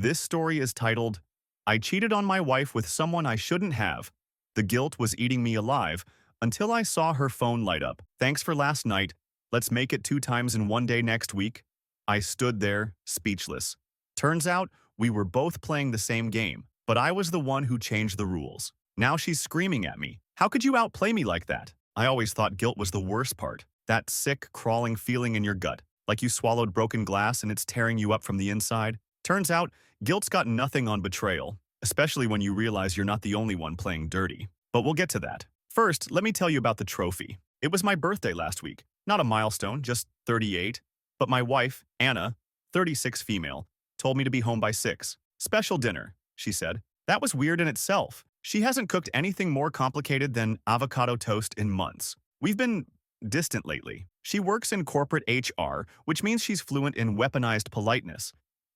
This story is titled, I Cheated on My Wife with Someone I Shouldn't Have. The guilt was eating me alive until I saw her phone light up. Thanks for last night. Let's make it 2 times in one day next week. I stood there, speechless. Turns out, we were both playing the same game, but I was the one who changed the rules. Now she's screaming at me. How could you outplay me like that? I always thought guilt was the worst part. That sick, crawling feeling in your gut, like you swallowed broken glass and it's tearing you up from the inside. Turns out, guilt's got nothing on betrayal, especially when you realize you're not the only one playing dirty. But we'll get to that. First, let me tell you about the trophy. It was my birthday last week. Not a milestone, just 38. But my wife, Anna, 36 female, told me to be home by 6. Special dinner, she said. That was weird in itself. She hasn't cooked anything more complicated than avocado toast in months. We've been distant lately. She works in corporate HR, which means she's fluent in weaponized politeness.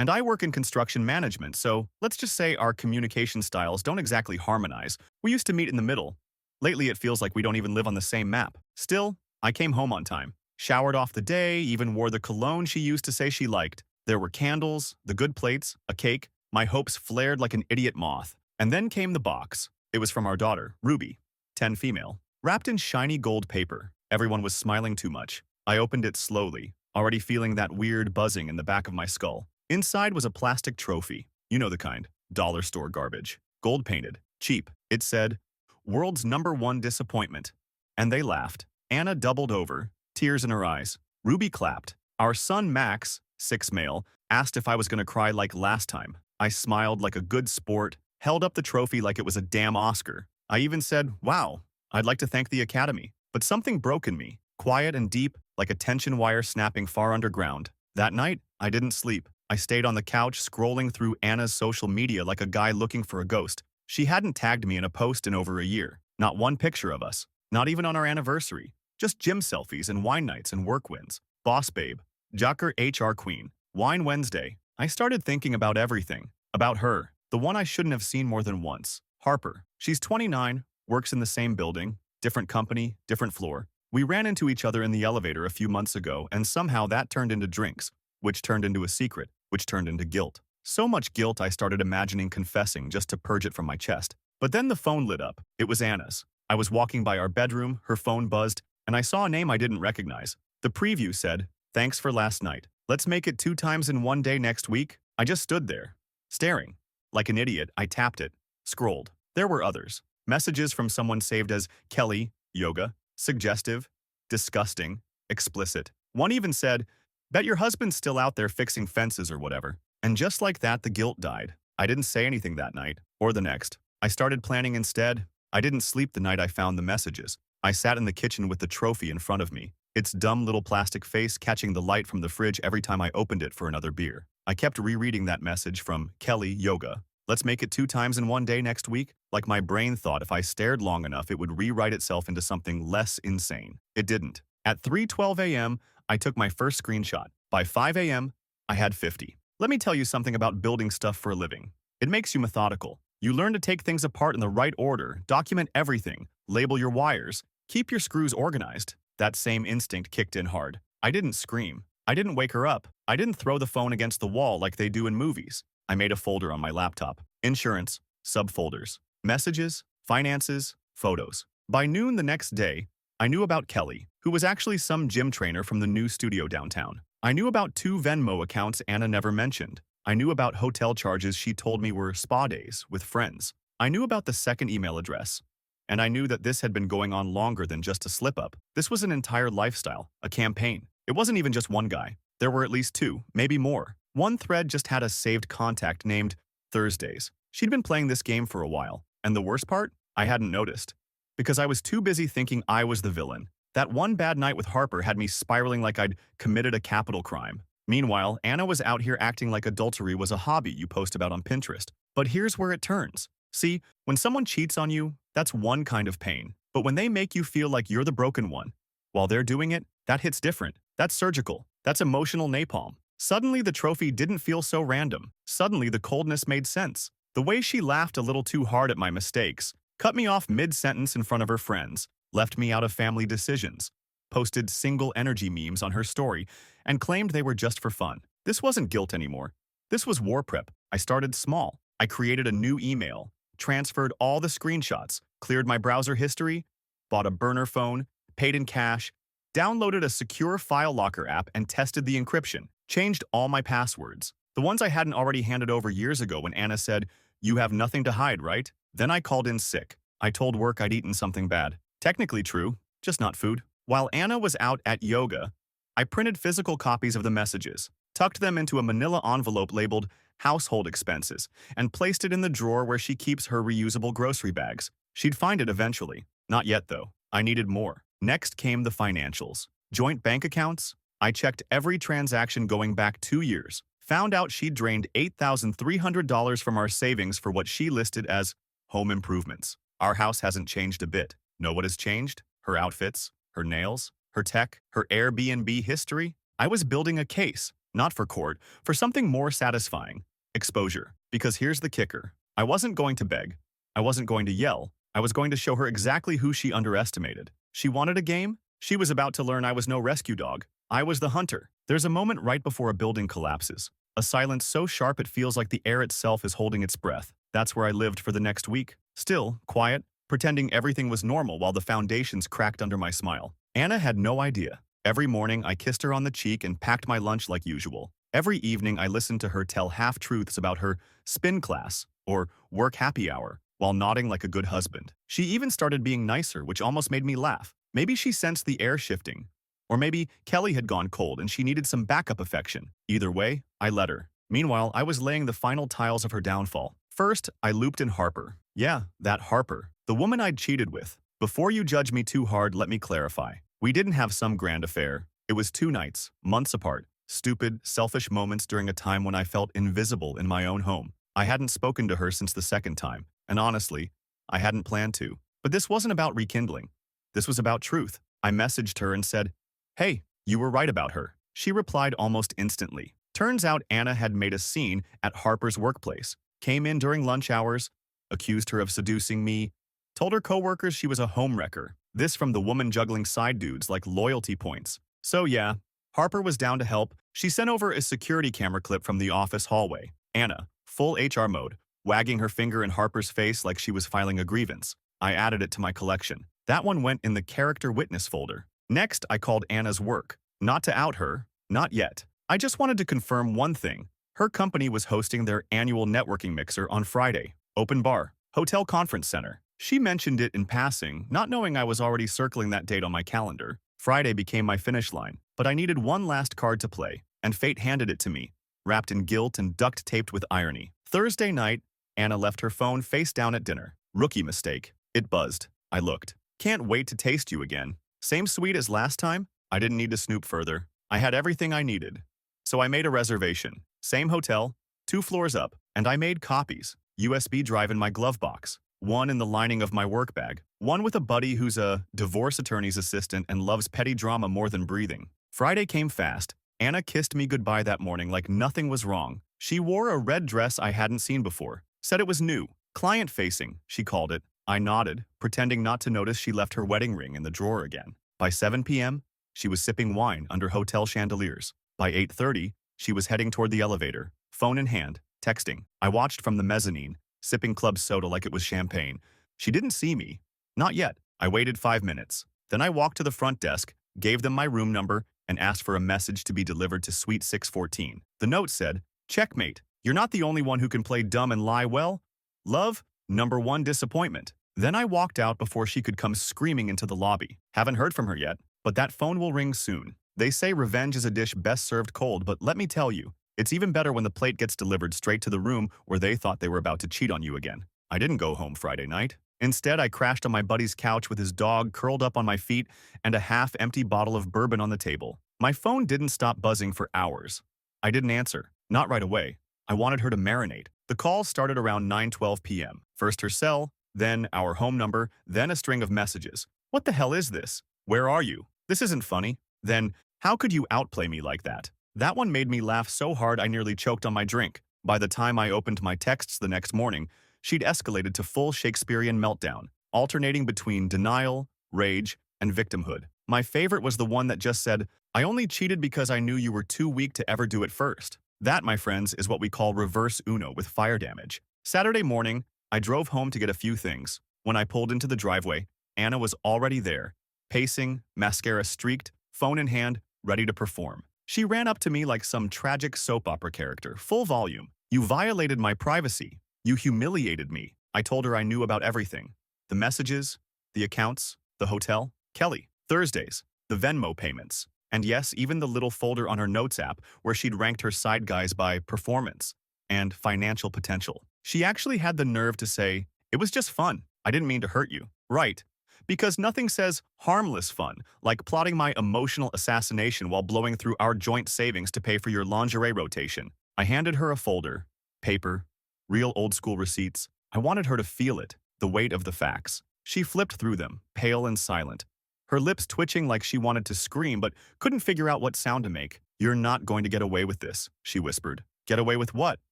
And I work in construction management, so let's just say our communication styles don't exactly harmonize. We used to meet in the middle. Lately, it feels like we don't even live on the same map. Still, I came home on time. Showered off the day, even wore the cologne she used to say she liked. There were candles, the good plates, a cake. My hopes flared like an idiot moth. And then came the box. It was from our daughter, Ruby, 10 female, wrapped in shiny gold paper. Everyone was smiling too much. I opened it slowly, already feeling that weird buzzing in the back of my skull. Inside was a plastic trophy. You know the kind. Dollar store garbage. Gold painted. Cheap. It said, World's #1 disappointment. And they laughed. Anna doubled over, tears in her eyes. Ruby clapped. Our son Max, 6 male, asked if I was going to cry like last time. I smiled like a good sport, held up the trophy like it was a damn Oscar. I even said, wow, I'd like to thank the Academy. But something broke in me, quiet and deep, like a tension wire snapping far underground. That night, I didn't sleep. I stayed on the couch scrolling through Anna's social media like a guy looking for a ghost. She hadn't tagged me in a post in over a year. Not one picture of us. Not even on our anniversary. Just gym selfies and wine nights and work wins. Boss babe. Jocker HR queen. Wine Wednesday. I started thinking about everything. About her. The one I shouldn't have seen more than once. Harper. She's 29, works in the same building, different company, different floor. We ran into each other in the elevator a few months ago and somehow that turned into drinks, which turned into a secret, which turned into guilt. So much guilt I started imagining confessing just to purge it from my chest. But then the phone lit up. It was Anna's. I was walking by our bedroom, her phone buzzed, and I saw a name I didn't recognize. The preview said, thanks for last night. Let's make it 2 times in one day next week. I just stood there, staring. Like an idiot, I tapped it, scrolled. There were others. Messages from someone saved as Kelly, yoga, suggestive, disgusting, explicit. One even said, bet your husband's still out there fixing fences or whatever. And just like that, the guilt died. I didn't say anything that night, or the next. I started planning instead. I didn't sleep the night I found the messages. I sat in the kitchen with the trophy in front of me, its dumb little plastic face catching the light from the fridge every time I opened it for another beer. I kept rereading that message from Kelly, yoga. Let's make it 2 times in one day next week. Like my brain thought if I stared long enough, it would rewrite itself into something less insane. It didn't. At 3:12 a.m., I took my first screenshot. By 5 a.m., I had 50. Let me tell you something about building stuff for a living. It makes you methodical. You learn to take things apart in the right order, document everything, label your wires, keep your screws organized. That same instinct kicked in hard. I didn't scream. I didn't wake her up. I didn't throw the phone against the wall like they do in movies. I made a folder on my laptop. Insurance, subfolders, messages, finances, photos. By noon the next day, I knew about Kelly, who was actually some gym trainer from the new studio downtown. I knew about 2 Venmo accounts Anna never mentioned. I knew about hotel charges she told me were spa days with friends. I knew about the second email address. And I knew that this had been going on longer than just a slip-up. This was an entire lifestyle, a campaign. It wasn't even just one guy. There were at least 2, maybe more. One thread just had a saved contact named Thursdays. She'd been playing this game for a while. And the worst part? I hadn't noticed. Because I was too busy thinking I was the villain. That one bad night with Harper had me spiraling like I'd committed a capital crime. Meanwhile, Anna was out here acting like adultery was a hobby you post about on Pinterest. But here's where it turns. See, when someone cheats on you, that's one kind of pain. But when they make you feel like you're the broken one, while they're doing it, that hits different. That's surgical. That's emotional napalm. Suddenly, the trophy didn't feel so random. Suddenly, the coldness made sense. The way she laughed a little too hard at my mistakes, cut me off mid-sentence in front of her friends, left me out of family decisions, posted single energy memes on her story, and claimed they were just for fun. This wasn't guilt anymore. This was war prep. I started small. I created a new email, transferred all the screenshots, cleared my browser history, bought a burner phone, paid in cash, downloaded a secure file locker app and tested the encryption, changed all my passwords. The ones I hadn't already handed over years ago when Anna said, "You have nothing to hide, right?" Then I called in sick. I told work I'd eaten something bad. Technically true, just not food. While Anna was out at yoga, I printed physical copies of the messages, tucked them into a manila envelope labeled household expenses, and placed it in the drawer where she keeps her reusable grocery bags. She'd find it eventually. Not yet, though. I needed more. Next came the financials. Joint bank accounts. I checked every transaction going back 2 years. Found out she'd drained $8,300 from our savings for what she listed as home improvements. Our house hasn't changed a bit. Know what has changed? Her outfits, her nails, her tech, her Airbnb history. I was building a case, not for court, for something more satisfying. Exposure. Because here's the kicker. I wasn't going to beg. I wasn't going to yell. I was going to show her exactly who she underestimated. She wanted a game? She was about to learn I was no rescue dog. I was the hunter. There's a moment right before a building collapses. A silence so sharp it feels like the air itself is holding its breath. That's where I lived for the next week. Still, quiet, pretending everything was normal while the foundations cracked under my smile. Anna had no idea. Every morning, I kissed her on the cheek and packed my lunch like usual. Every evening, I listened to her tell half-truths about her spin class or work happy hour while nodding like a good husband. She even started being nicer, which almost made me laugh. Maybe she sensed the air shifting. Or maybe Kelly had gone cold and she needed some backup affection. Either way, I let her. Meanwhile, I was laying the final tiles of her downfall. First, I looped in Harper. Yeah, that Harper. The woman I'd cheated with. Before you judge me too hard, let me clarify. We didn't have some grand affair. It was 2 nights, months apart. Stupid, selfish moments during a time when I felt invisible in my own home. I hadn't spoken to her since the second time, and honestly, I hadn't planned to. But this wasn't about rekindling. This was about truth. I messaged her and said, "Hey, you were right about her." She replied almost instantly. Turns out Anna had made a scene at Harper's workplace, came in during lunch hours, accused her of seducing me, told her coworkers she was a homewrecker. This from the woman juggling side dudes like loyalty points. So yeah, Harper was down to help. She sent over a security camera clip from the office hallway. Anna, full HR mode, wagging her finger in Harper's face like she was filing a grievance. I added it to my collection. That one went in the character witness folder. Next, I called Anna's work. Not to out her, not yet. I just wanted to confirm one thing. Her company was hosting their annual networking mixer on Friday. Open bar, hotel conference center. She mentioned it in passing, not knowing I was already circling that date on my calendar. Friday became my finish line, but I needed one last card to play, and fate handed it to me, wrapped in guilt and duct-taped with irony. Thursday night, Anna left her phone face down at dinner. Rookie mistake. It buzzed. I looked. "Can't wait to taste you again." Same sweet as last time? I didn't need to snoop further. I had everything I needed. So I made a reservation. Same hotel, 2 floors up, and I made copies. USB drive in my glove box. One in the lining of my work bag. One with a buddy who's a divorce attorney's assistant and loves petty drama more than breathing. Friday came fast. Anna kissed me goodbye that morning like nothing was wrong. She wore a red dress I hadn't seen before. Said it was new. Client-facing, she called it. I nodded, pretending not to notice she left her wedding ring in the drawer again. By 7 p.m., she was sipping wine under hotel chandeliers. By 8:30, she was heading toward the elevator, phone in hand, texting. I watched from the mezzanine, sipping club soda like it was champagne. She didn't see me. Not yet. I waited 5 minutes. Then I walked to the front desk, gave them my room number, and asked for a message to be delivered to Suite 614. The note said, "Checkmate. You're not the only one who can play dumb and lie well. Love, number 1 disappointment." Then I walked out before she could come screaming into the lobby. Haven't heard from her yet, but that phone will ring soon. They say revenge is a dish best served cold, but let me tell you, it's even better when the plate gets delivered straight to the room where they thought they were about to cheat on you again. I didn't go home Friday night. Instead, I crashed on my buddy's couch with his dog curled up on my feet and a half-empty bottle of bourbon on the table. My phone didn't stop buzzing for hours. I didn't answer. Not right away. I wanted her to marinate. The call started around 9:12 p.m. First her cell, then our home number, then a string of messages. What the hell is this? Where are you? This isn't funny. Then, how could you outplay me like that? That one made me laugh so hard I nearly choked on my drink. By the time I opened my texts the next morning, she'd escalated to full Shakespearean meltdown, alternating between denial, rage, and victimhood. My favorite was the one that just said, "I only cheated because I knew you were too weak to ever do it first." That, my friends, is what we call reverse Uno with fire damage. Saturday morning, I drove home to get a few things. When I pulled into the driveway, Anna was already there, pacing, mascara streaked, phone in hand, ready to perform. She ran up to me like some tragic soap opera character, full volume. "You violated my privacy. You humiliated me." I told her I knew about everything. The messages, the accounts, the hotel, Kelly, Thursdays, the Venmo payments. And yes, even the little folder on her notes app where she'd ranked her side guys by performance and financial potential. She actually had the nerve to say, "It was just fun. I didn't mean to hurt you." Right. Because nothing says harmless fun like plotting my emotional assassination while blowing through our joint savings to pay for your lingerie rotation. I handed her a folder, paper, real old-school receipts. I wanted her to feel it, the weight of the facts. She flipped through them, pale and silent, her lips twitching like she wanted to scream but couldn't figure out what sound to make. "You're not going to get away with this," she whispered. "Get away with what?"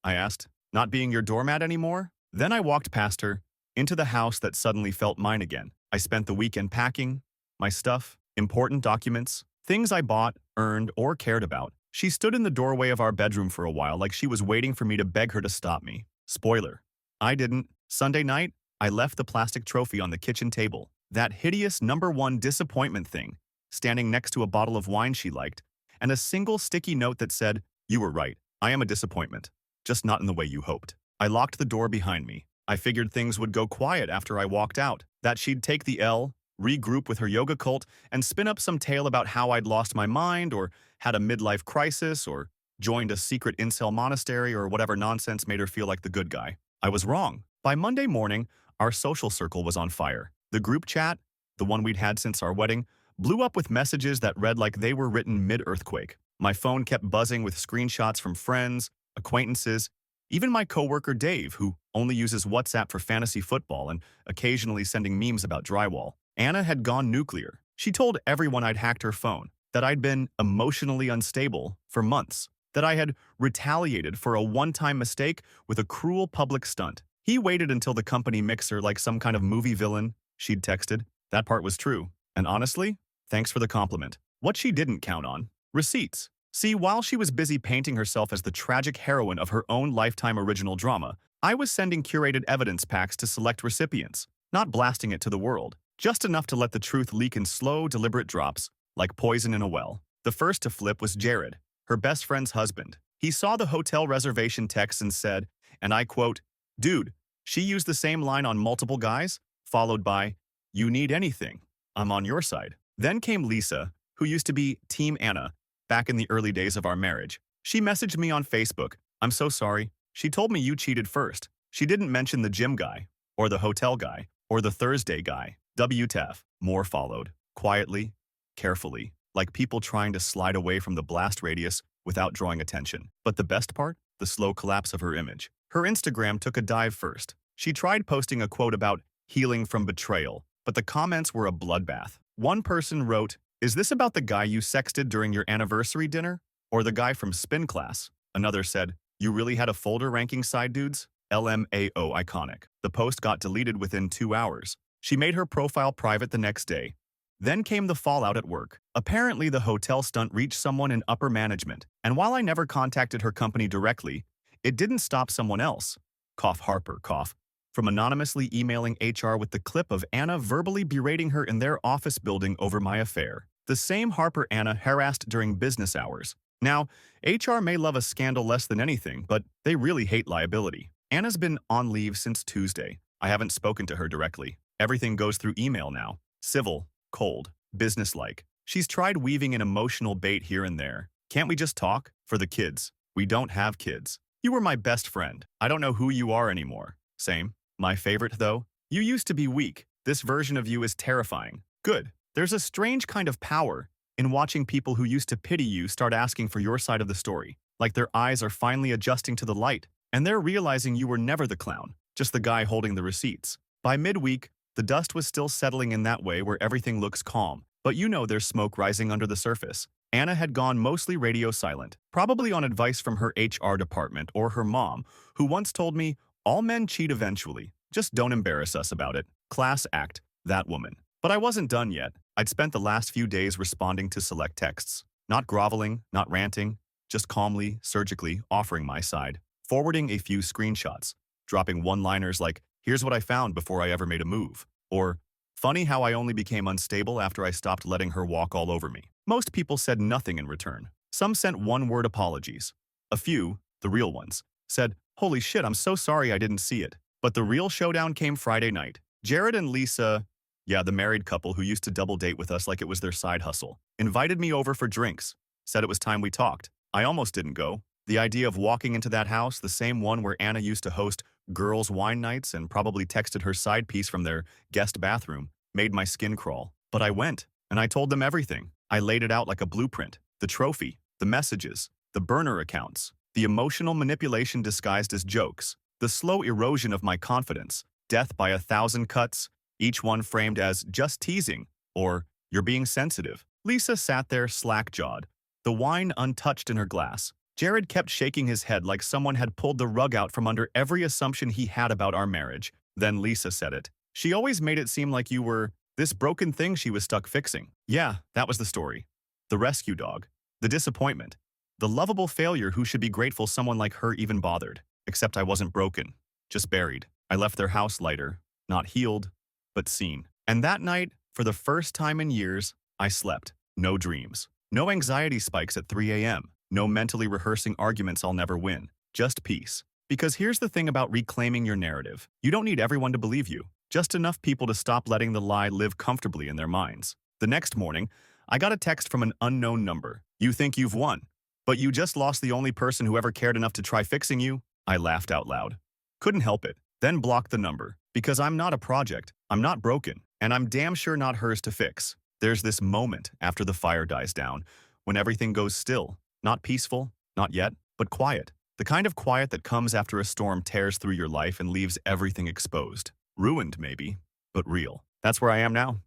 I asked. "Not being your doormat anymore?" Then I walked past her, into the house that suddenly felt mine again. I spent the weekend packing, my stuff, important documents, things I bought, earned, or cared about. She stood in the doorway of our bedroom for a while like she was waiting for me to beg her to stop me. Spoiler. I didn't. Sunday night, I left the plastic trophy on the kitchen table. That hideous #1 disappointment thing, standing next to a bottle of wine she liked, and a single sticky note that said, "You were right. I am a disappointment. Just not in the way you hoped." I locked the door behind me. I figured things would go quiet after I walked out, that she'd take the L, regroup with her yoga cult, and spin up some tale about how I'd lost my mind or had a midlife crisis or joined a secret incel monastery or whatever nonsense made her feel like the good guy. I was wrong. By Monday morning, our social circle was on fire. The group chat, the one we'd had since our wedding, blew up with messages that read like they were written mid-earthquake. My phone kept buzzing with screenshots from friends, acquaintances, even my coworker Dave, who only uses WhatsApp for fantasy football and occasionally sending memes about drywall. Anna had gone nuclear. She told everyone I'd hacked her phone, that I'd been emotionally unstable for months, that I had retaliated for a one-time mistake with a cruel public stunt. "He waited until the company mixer like some kind of movie villain," she'd texted. That part was true. And honestly, thanks for the compliment. What she didn't count on: receipts. See, while she was busy painting herself as the tragic heroine of her own lifetime original drama, I was sending curated evidence packs to select recipients, not blasting it to the world, just enough to let the truth leak in slow, deliberate drops, like poison in a well. The first to flip was Jared, her best friend's husband. He saw the hotel reservation text and said, and I quote, "Dude, she used the same line on multiple guys," followed by, "You need anything, I'm on your side." Then came Lisa, who used to be Team Anna, back in the early days of our marriage. She messaged me on Facebook, "I'm so sorry. She told me you cheated first." She didn't mention the gym guy, or the hotel guy, or the Thursday guy. WTF. More followed, quietly, carefully, like people trying to slide away from the blast radius without drawing attention. But the best part? The slow collapse of her image. Her Instagram took a dive first. She tried posting a quote about healing from betrayal, but the comments were a bloodbath. One person wrote, "Is this about the guy you sexted during your anniversary dinner? Or the guy from spin class?" Another said, "You really had a folder ranking side dudes? LMAO iconic." The post got deleted within 2 hours. She made her profile private the next day. Then came the fallout at work. Apparently, the hotel stunt reached someone in upper management, and while I never contacted her company directly, it didn't stop someone else, cough Harper, cough, from anonymously emailing HR with the clip of Anna verbally berating her in their office building over my affair. The same Harper Anna harassed during business hours. Now, HR may love a scandal less than anything, but they really hate liability. Anna's been on leave since Tuesday. I haven't spoken to her directly. Everything goes through email now. Civil, cold, businesslike. She's tried weaving an emotional bait here and there. "Can't we just talk? For the kids." We don't have kids. "You were my best friend. I don't know who you are anymore." Same. My favorite, though? "You used to be weak. This version of you is terrifying." Good. There's a strange kind of power in watching people who used to pity you start asking for your side of the story, like their eyes are finally adjusting to the light, and they're realizing you were never the clown, just the guy holding the receipts. By midweek, the dust was still settling in that way where everything looks calm, but you know there's smoke rising under the surface. Anna had gone mostly radio silent, probably on advice from her HR department or her mom, who once told me, "All men cheat eventually. Just don't embarrass us about it." Class act, that woman. But I wasn't done yet. I'd spent the last few days responding to select texts. Not groveling, not ranting, just calmly, surgically offering my side, forwarding a few screenshots, dropping one-liners like, here's what I found before I ever made a move, or funny how I only became unstable after I stopped letting her walk all over me. Most people said nothing in return. Some sent one-word apologies. A few, the real ones, said, holy shit, I'm so sorry I didn't see it. But the real showdown came Friday night. Jared and Lisa, yeah, the married couple who used to double date with us like it was their side hustle, invited me over for drinks, said it was time we talked. I almost didn't go. The idea of walking into that house, the same one where Anna used to host girls' wine nights and probably texted her side piece from their guest bathroom, made my skin crawl. But I went, and I told them everything. I laid it out like a blueprint. The trophy, the messages, the burner accounts, the emotional manipulation disguised as jokes, the slow erosion of my confidence, death by 1,000 cuts, each one framed as just teasing or you're being sensitive. Lisa sat there slack-jawed, the wine untouched in her glass. Jared kept shaking his head like someone had pulled the rug out from under every assumption he had about our marriage. Then Lisa said it. She always made it seem like you were this broken thing she was stuck fixing. Yeah, that was the story. The rescue dog. The disappointment. The lovable failure who should be grateful someone like her even bothered. Except I wasn't broken. Just buried. I left their house lighter. Not healed, but seen. And that night, for the first time in years, I slept. No dreams. No anxiety spikes at 3 a.m. No mentally rehearsing arguments I'll never win. Just peace. Because here's the thing about reclaiming your narrative. You don't need everyone to believe you. Just enough people to stop letting the lie live comfortably in their minds. The next morning, I got a text from an unknown number. You think you've won, but you just lost the only person who ever cared enough to try fixing you? I laughed out loud. Couldn't help it. Then blocked the number. Because I'm not a project, I'm not broken, and I'm damn sure not hers to fix. There's this moment after the fire dies down, when everything goes still. Not peaceful, not yet, but quiet. The kind of quiet that comes after a storm tears through your life and leaves everything exposed. Ruined, maybe, but real. That's where I am now.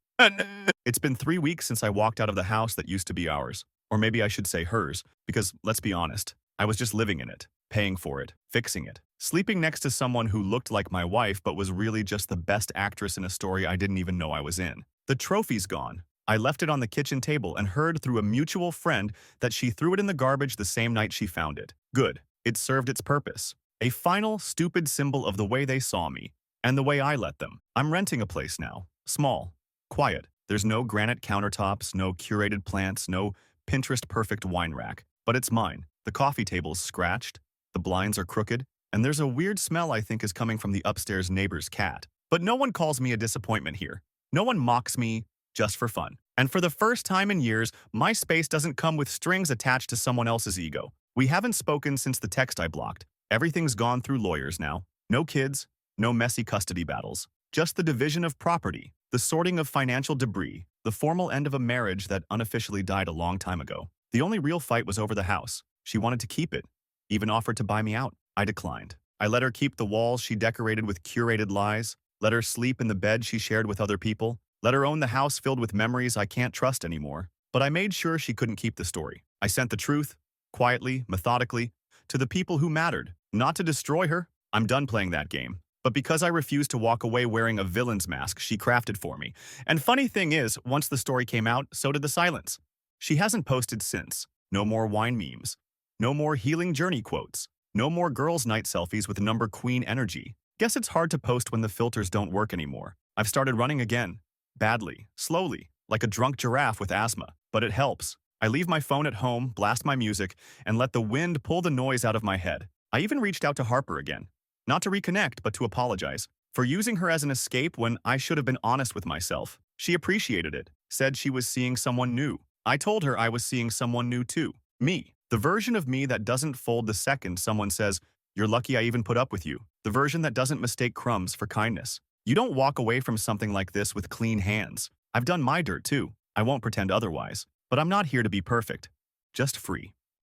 It's been 3 weeks since I walked out of the house that used to be ours. Or maybe I should say hers, because let's be honest, I was just living in it, paying for it, fixing it, sleeping next to someone who looked like my wife but was really just the best actress in a story I didn't even know I was in. The trophy's gone. I left it on the kitchen table and heard through a mutual friend that she threw it in the garbage the same night she found it. Good. It served its purpose. A final, stupid symbol of the way they saw me, and the way I let them. I'm renting a place now. Small. Quiet. There's no granite countertops, no curated plants, no Pinterest-perfect wine rack. But it's mine. The coffee table's scratched, the blinds are crooked, and there's a weird smell I think is coming from the upstairs neighbor's cat. But no one calls me a disappointment here. No one mocks me just for fun. And for the first time in years, my space doesn't come with strings attached to someone else's ego. We haven't spoken since the text I blocked. Everything's gone through lawyers now. No kids, no messy custody battles. Just the division of property, the sorting of financial debris, the formal end of a marriage that unofficially died a long time ago. The only real fight was over the house. She wanted to keep it, even offered to buy me out. I declined. I let her keep the walls she decorated with curated lies, let her sleep in the bed she shared with other people, let her own the house filled with memories I can't trust anymore. But I made sure she couldn't keep the story. I sent the truth, quietly, methodically, to the people who mattered. Not to destroy her. I'm done playing that game. But because I refused to walk away wearing a villain's mask she crafted for me. And funny thing is, once the story came out, so did the silence. She hasn't posted since. No more wine memes. No more healing journey quotes. No more girls' night selfies with number queen energy. Guess it's hard to post when the filters don't work anymore. I've started running again. Badly. Slowly. Like a drunk giraffe with asthma. But it helps. I leave my phone at home, blast my music, and let the wind pull the noise out of my head. I even reached out to Harper again. Not to reconnect, but to apologize. For using her as an escape when I should have been honest with myself. She appreciated it. Said she was seeing someone new. I told her I was seeing someone new too. Me. The version of me that doesn't fold the second someone says, "You're lucky I even put up with you." The version that doesn't mistake crumbs for kindness. You don't walk away from something like this with clean hands. I've done my dirt too. I won't pretend otherwise. But I'm not here to be perfect. Just free.